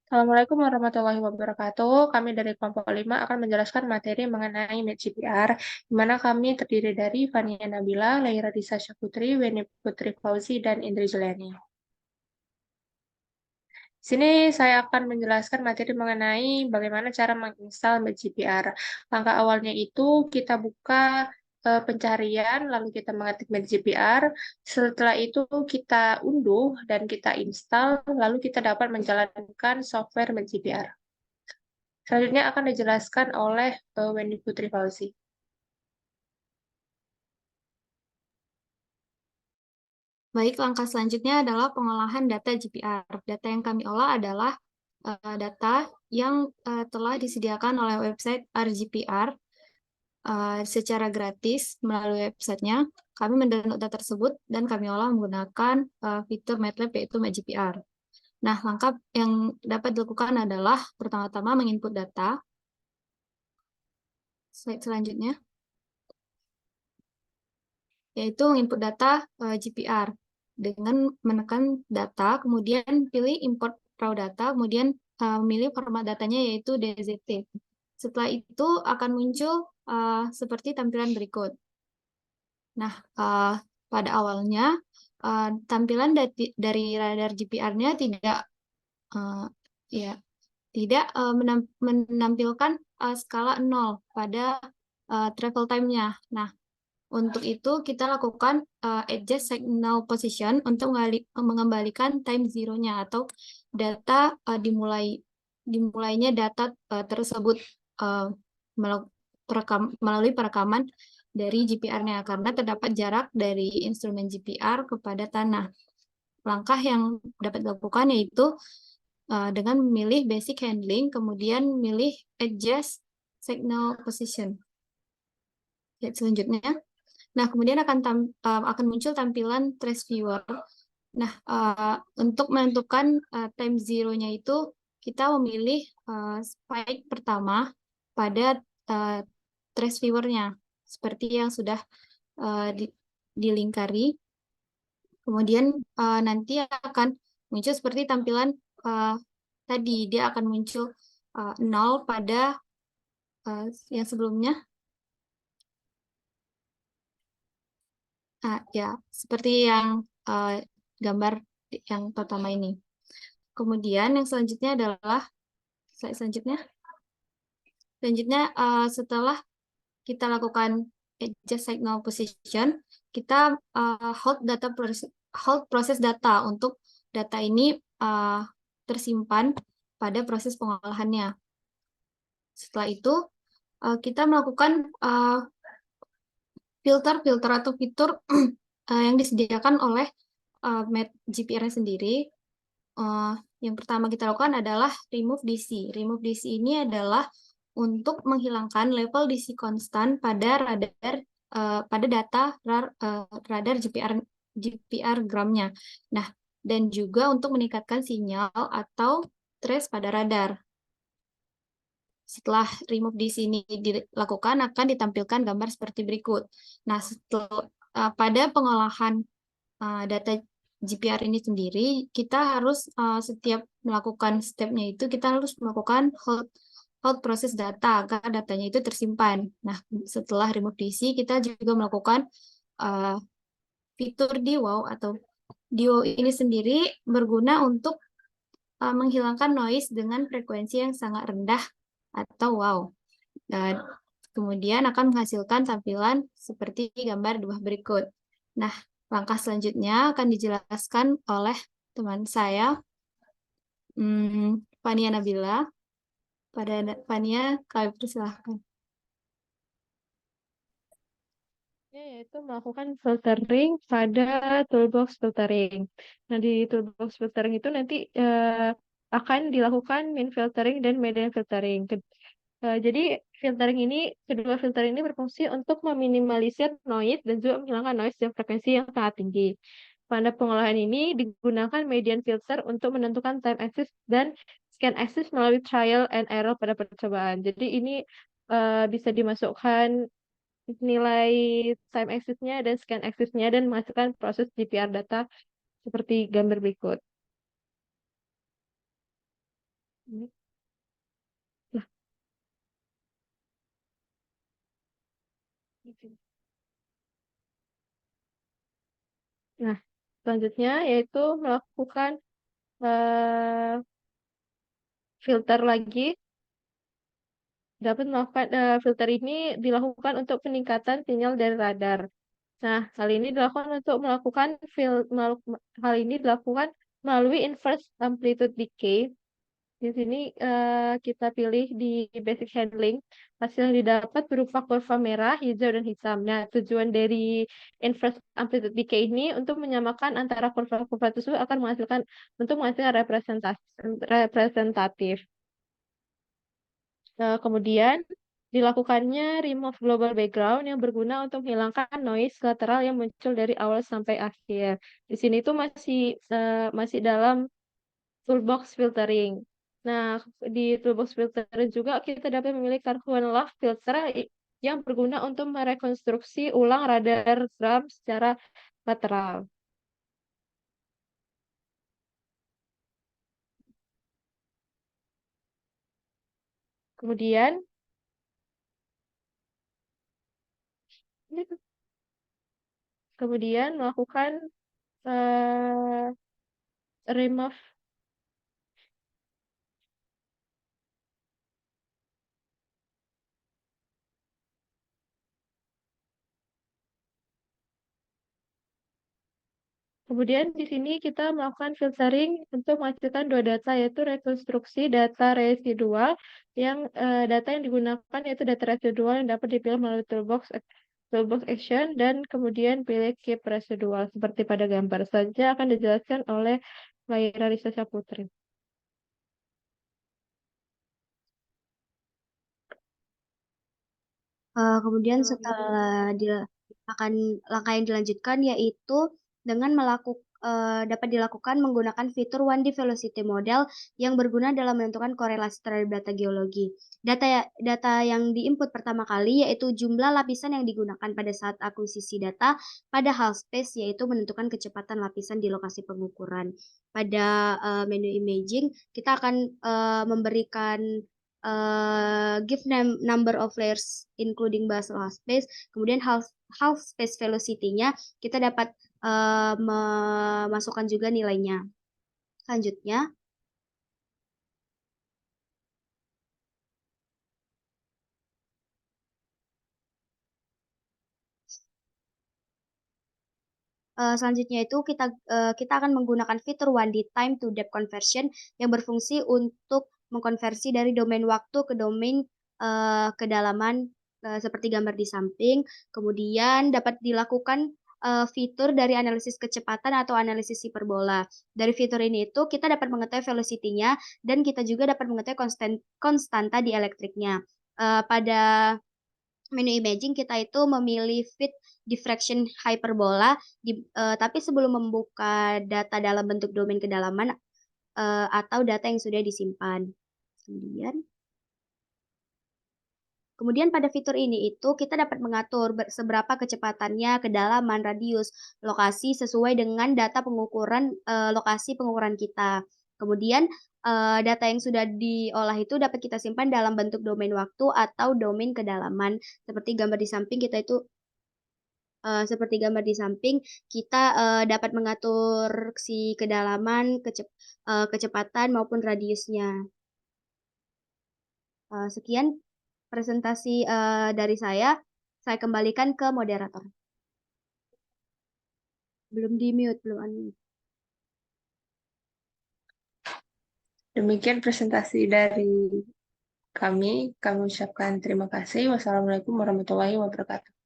Assalamualaikum warahmatullahi wabarakatuh. Kami dari kelompok 5 akan menjelaskan materi mengenai MedGPR, di mana kami terdiri dari Fania Nabila, Laira Disa Syafutri, Weni Putri Fauzi, dan Indri Juliani. Di sini saya akan menjelaskan materi mengenai bagaimana cara menginstal MedGPR. Langkah awalnya itu kita buka pencarian, lalu kita mengetik MedGPR. Setelah itu kita unduh dan kita install, lalu kita dapat menjalankan software MedGPR. Selanjutnya akan dijelaskan oleh Wendy Putri Fauzi. Baik, langkah selanjutnya adalah pengolahan data GPR. Data yang kami olah adalah data yang telah disediakan oleh website RGPR secara gratis melalui websitenya. Kami mendownload data tersebut dan kami olah menggunakan fitur MATLAB yaitu MyGPR. Nah, langkah yang dapat dilakukan adalah pertama-tama menginput data. Slide selanjutnya, yaitu menginput data GPR dengan menekan data, kemudian pilih import raw data, kemudian memilih format datanya yaitu DZT. Setelah itu akan muncul seperti tampilan berikut. Nah, pada awalnya tampilan dari radar GPR-nya ya tidak menampilkan skala 0 pada travel time-nya. Nah, untuk itu kita lakukan adjust signal position untuk mengembalikan time zero-nya atau data dimulainya data tersebut uh, melalui perekaman dari GPR-nya karena terdapat jarak dari instrumen GPR kepada tanah. Langkah yang dapat dilakukan yaitu dengan memilih basic handling, kemudian memilih adjust signal position. Selanjutnya, nah kemudian akan muncul tampilan trace viewer. Nah, untuk menentukan time zero-nya itu kita memilih spike pertama pada trace viewer-nya seperti yang sudah dilingkari. Kemudian nanti akan muncul seperti tampilan tadi, dia akan muncul 0 pada yang sebelumnya. Ya, seperti yang gambar yang pertama ini. Kemudian yang selanjutnya adalah selanjutnya setelah kita lakukan adjust signal position, kita hold proses data untuk data ini tersimpan pada proses pengolahannya. Setelah itu kita melakukan filter atau fitur yang disediakan oleh GPR sendiri. Yang pertama kita lakukan adalah remove DC. Remove DC ini adalah untuk menghilangkan level DC konstan pada data radar GPR gramnya. Nah, dan juga untuk meningkatkan sinyal atau trace pada radar. Setelah remove di sini dilakukan, akan ditampilkan gambar seperti berikut. Nah, pada pengolahan data GPR ini sendiri, kita harus setiap melakukan stepnya itu, kita harus melakukan hold proses data agar datanya itu tersimpan. Nah, setelah remove DC, kita juga melakukan fitur DWOW atau DWOW ini sendiri berguna untuk menghilangkan noise dengan frekuensi yang sangat rendah atau wow. Dan kemudian akan menghasilkan tampilan seperti gambar di bawah berikut. Nah, langkah selanjutnya akan dijelaskan oleh teman saya, Fania Nabila. Pada Fania, kami persilahkan. Yaitu melakukan filtering pada toolbox filtering. Nah, di toolbox filtering itu nanti akan dilakukan min filtering dan median filtering. Jadi kedua filtering ini berfungsi untuk meminimalisir noise dan juga menghilangkan noise yang frekuensi yang sangat tinggi. Pada pengolahan ini digunakan median filter untuk menentukan time axis dan scan axis melalui trial and error pada percobaan. Jadi ini bisa dimasukkan nilai time axis-nya dan scan axis-nya dan masukkan proses GPR data seperti gambar berikut. Nah, gitu. Nah, selanjutnya yaitu melakukan eh, filter lagi. Dapat melakukan filter ini dilakukan untuk peningkatan sinyal dari radar. Nah, hal ini dilakukan untuk melakukan hal ini dilakukan melalui inverse amplitude decay. Di sini kita pilih di basic handling. Hasil yang didapat berupa kurva merah, hijau, dan hitam. Nah, tujuan dari inverse amplitude decay ini untuk menyamakan antara kurva-kurva tersebut akan menghasilkan representatif. Kemudian dilakukannya remove global background yang berguna untuk menghilangkan noise lateral yang muncul dari awal sampai akhir. Di sini tuh masih dalam toolbox filtering. Nah, di toolbox filtering juga kita dapat memilih Carhuen-Loff filter yang berguna untuk merekonstruksi ulang radar drum secara lateral. Kemudian, kemudian melakukan eh, remove. Kemudian di sini kita melakukan filtering untuk menghasilkan dua data, yaitu rekonstruksi data residual data yang digunakan yaitu data residual yang dapat dipilih melalui toolbox action, dan kemudian pilih keep residual seperti pada gambar saja akan dijelaskan oleh Laira Risa Saputri. Kemudian setelah akan langkah yang dilanjutkan yaitu dengan dapat dilakukan menggunakan fitur 1D Velocity Model yang berguna dalam menentukan korelasi terhadap data geologi. Data yang diinput pertama kali yaitu jumlah lapisan yang digunakan pada saat akuisisi data pada hal space, yaitu menentukan kecepatan lapisan di lokasi pengukuran. Pada menu imaging kita akan memberikan give number of layers including basal half space, kemudian half space velocity-nya kita dapat memasukkan juga nilainya. Selanjutnya, itu kita akan menggunakan fitur 1D time to depth conversion yang berfungsi untuk mengkonversi dari domain waktu ke domain kedalaman seperti gambar di samping. Kemudian dapat dilakukan fitur dari analisis kecepatan atau analisis hiperbola. Dari fitur ini itu kita dapat mengetahui velocity-nya dan kita juga dapat mengetahui konstanta di elektriknya. Pada menu imaging kita itu memilih fit diffraction hyperbola tapi sebelum membuka data dalam bentuk domain kedalaman atau data yang sudah disimpan. Kemudian pada fitur ini itu kita dapat mengatur seberapa kecepatannya, kedalaman, radius, lokasi sesuai dengan data lokasi pengukuran kita. Kemudian data yang sudah diolah itu dapat kita simpan dalam bentuk domain waktu atau domain kedalaman. Seperti gambar di samping kita dapat mengatur si kedalaman, kecepatan maupun radiusnya. Sekian presentasi dari saya. Saya kembalikan ke moderator. Belum di mute, belum unmute. Demikian presentasi dari kami. Kami ucapkan terima kasih. Wassalamualaikum warahmatullahi wabarakatuh.